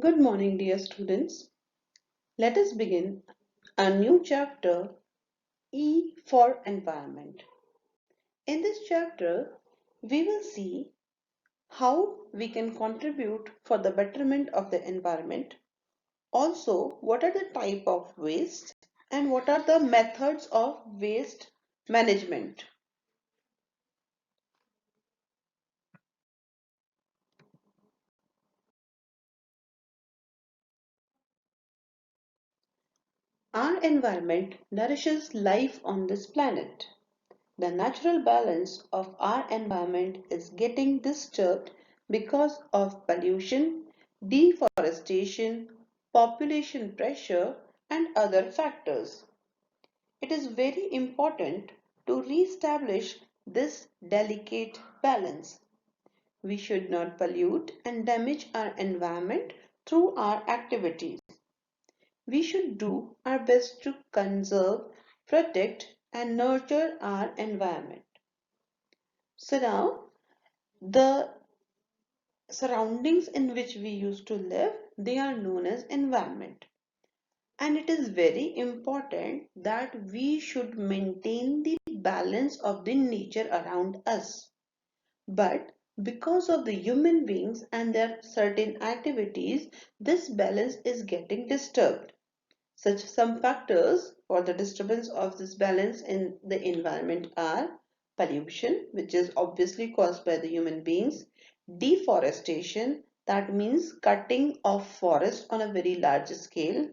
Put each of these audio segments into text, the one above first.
Good morning, dear students. Let us begin a new chapter, E for Environment. In this chapter, we will see how we can contribute for the betterment of the environment. Also, what are the type of waste and what are the methods of waste management. Our environment nourishes life on this planet. The natural balance of our environment is getting disturbed because of pollution, deforestation, population pressure, and other factors. It is very important to re-establish this delicate balance. We should not pollute and damage our environment through our activities. We should do our best to conserve, protect, and nurture our environment. So now the surroundings in which we used to live, they are known as environment. And it is very important that we should maintain the balance of the nature around us. But because of the human beings and their certain activities, this balance is getting disturbed. Such some factors for the disturbance of this balance in the environment are pollution, which is obviously caused by the human beings, deforestation, that means cutting of forest on a very large scale,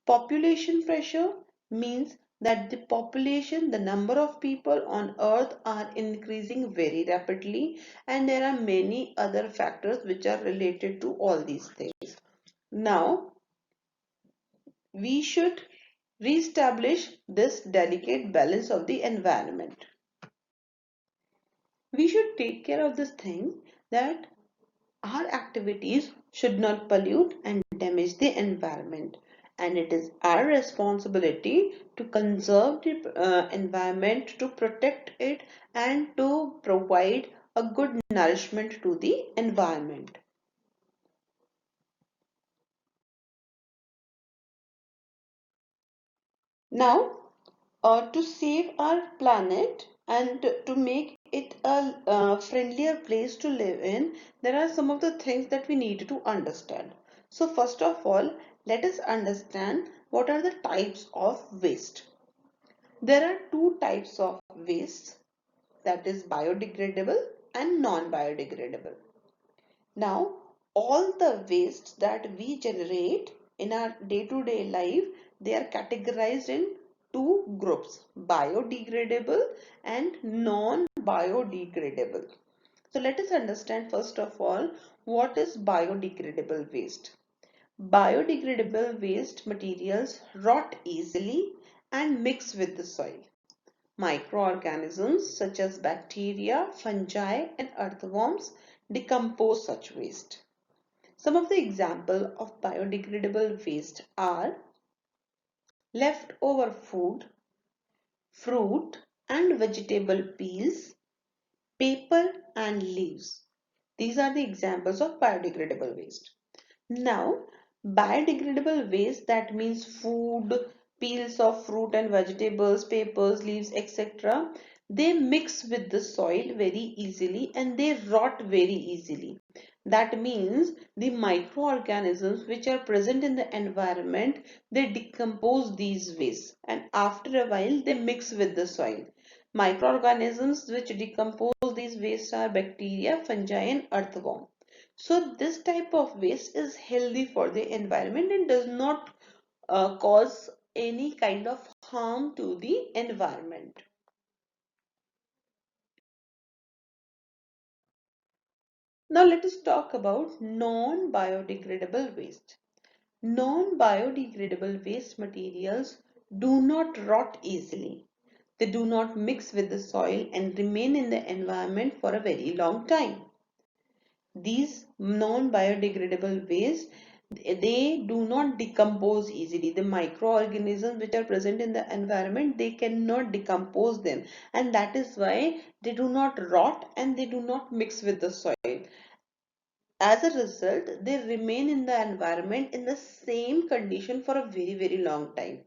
population pressure means that the population, the number of people on earth are increasing very rapidly, and there are many other factors which are related to all these things. Now, we should re-establish this delicate balance of the environment. We should take care of this thing that our activities should not pollute and damage the environment, and it is our responsibility to conserve the environment, to protect it, and to provide a good nourishment to the environment. Now, to save our planet and to make it a friendlier place to live in, there are some of the things that we need to understand. So first of all, let us understand what are the types of waste. There are two types of waste, that is biodegradable and non-biodegradable. Now, all the wastes that we generate in our day-to-day life, they are categorized in two groups, biodegradable and non-biodegradable. So let us understand first of all, what is biodegradable waste? Biodegradable waste materials rot easily and mix with the soil. Microorganisms such as bacteria, fungi, and earthworms decompose such waste. Some of the examples of biodegradable waste are leftover food, fruit and vegetable peels, paper and leaves. These are the examples of biodegradable waste. Now, biodegradable waste, that means food, peels of fruit and vegetables, papers, leaves, etc. They mix with the soil very easily and they rot very easily. That means the microorganisms which are present in the environment, they decompose these wastes and after a while they mix with the soil. Microorganisms which decompose these wastes are bacteria, fungi and earthworm. So this type of waste is healthy for the environment and does not cause any kind of harm to the environment. Now let us talk about non-biodegradable waste. Non-biodegradable waste materials do not rot easily. They do not mix with the soil and remain in the environment for a very long time. These non-biodegradable waste, they do not decompose easily. The microorganisms which are present in the environment, they cannot decompose them, and that is why they do not rot and they do not mix with the soil. As a result, they remain in the environment in the same condition for a very, very long time.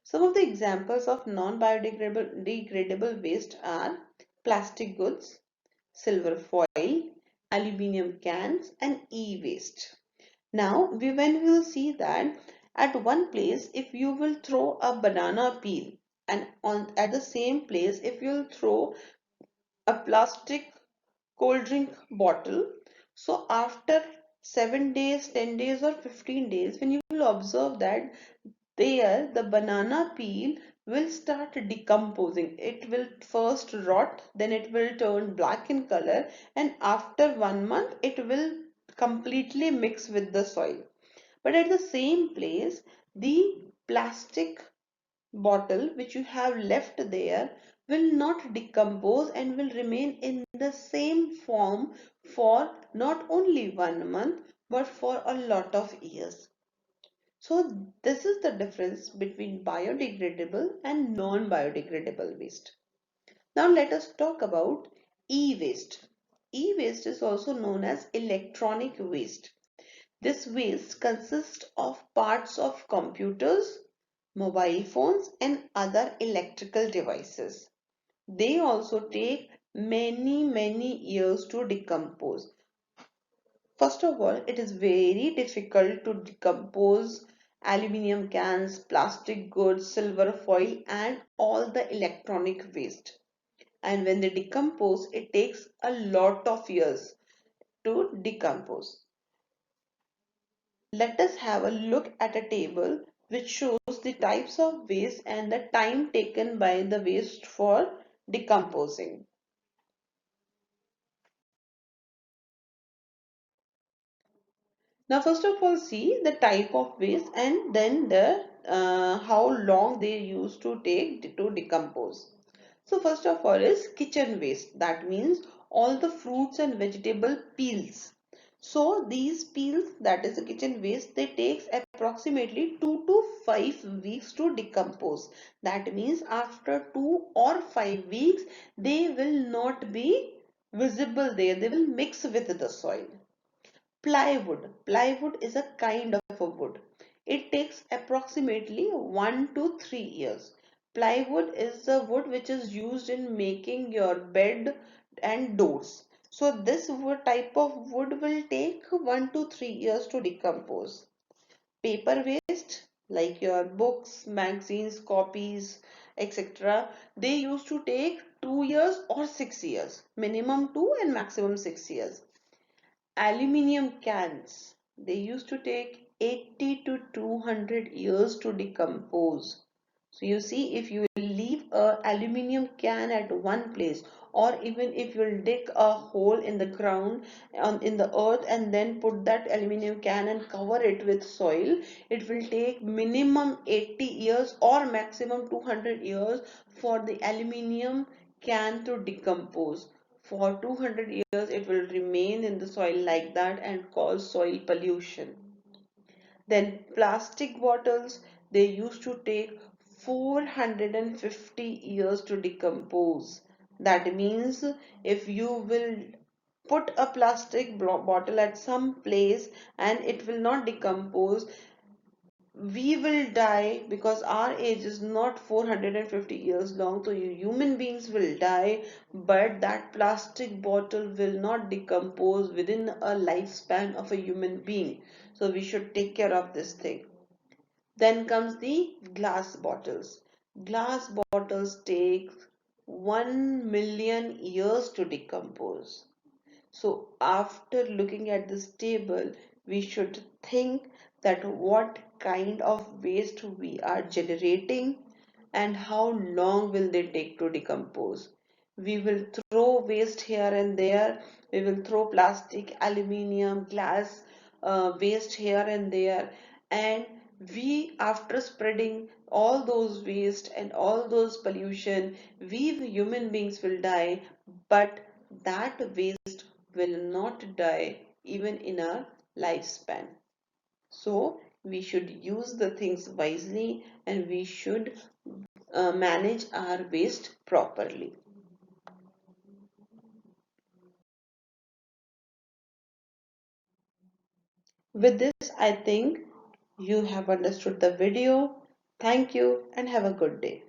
Some of the examples of non-biodegradable degradable waste are plastic goods, silver foil, aluminium cans, and e-waste. Now, when we will see that at one place, if you will throw a banana peel, and on at the same place, if you will throw a plastic cold drink bottle, so after 7 days, 10 days, or 15 days, when you will observe that there the banana peel will start decomposing. It will first rot, then it will turn black in color, and after 1 month it will completely mix with the soil. But at the same place, the plastic bottle which you have left there will not decompose and will remain in the same form for not only 1 month but for a lot of years. So this is the difference between biodegradable and non-biodegradable waste. Now let us talk about e-waste. E-waste is also known as electronic waste. This waste consists of parts of computers, mobile phones, and other electrical devices. They also take many, many years to decompose. First of all, it is very difficult to decompose aluminium cans, plastic goods, silver foil, and all the electronic waste. And when they decompose, it takes a lot of years to decompose. Let us have a look at a table which shows the types of waste and the time taken by the waste for decomposing. Now, first of all, see the type of waste and then the how long they used to take to decompose. So, first of all is kitchen waste. That means all the fruits and vegetable peels. So, these peels, that is the kitchen waste, they takes approximately 2 to 5 weeks to decompose. That means after 2 or 5 weeks, they will not be visible there. They will mix with the soil. Plywood. Plywood is a kind of a wood. It takes approximately 1 to 3 years. Plywood is the wood which is used in making your bed and doors. So this wood type of wood will take 1 to 3 years to decompose. Paper waste like your books, magazines, copies, etc. They used to take 2 years or 6 years. Minimum 2 and maximum 6 years. Aluminium cans, they used to take 80 to 200 years to decompose. So you see, if you leave a aluminium can at one place, or even if you'll dig a hole in the ground in the earth and then put that aluminium can and cover it with soil, it will take minimum 80 years or maximum 200 years for the aluminium can to decompose. For 200 years, it will remain in the soil like that and cause soil pollution. Then plastic bottles, they used to take 450 years to decompose. That means if you will put a plastic bottle at some place and it will not decompose, we will die because our age is not 450 years long. So you human beings will die, but that plastic bottle will not decompose within a lifespan of a human being. So we should take care of this thing. Then comes the glass bottles. Glass bottles take 1 million years to decompose. So after looking at this table, we should think that what kind of waste we are generating and how long will they take to decompose. We will throw waste here and there. We will throw plastic, aluminium, glass waste here and there. And we, after spreading all those waste and all those pollution, we human beings will die, but that waste will not die even in a lifespan. So we should use the things wisely and we should manage our waste properly. With this, I think you have understood the video. Thank you and have a good day.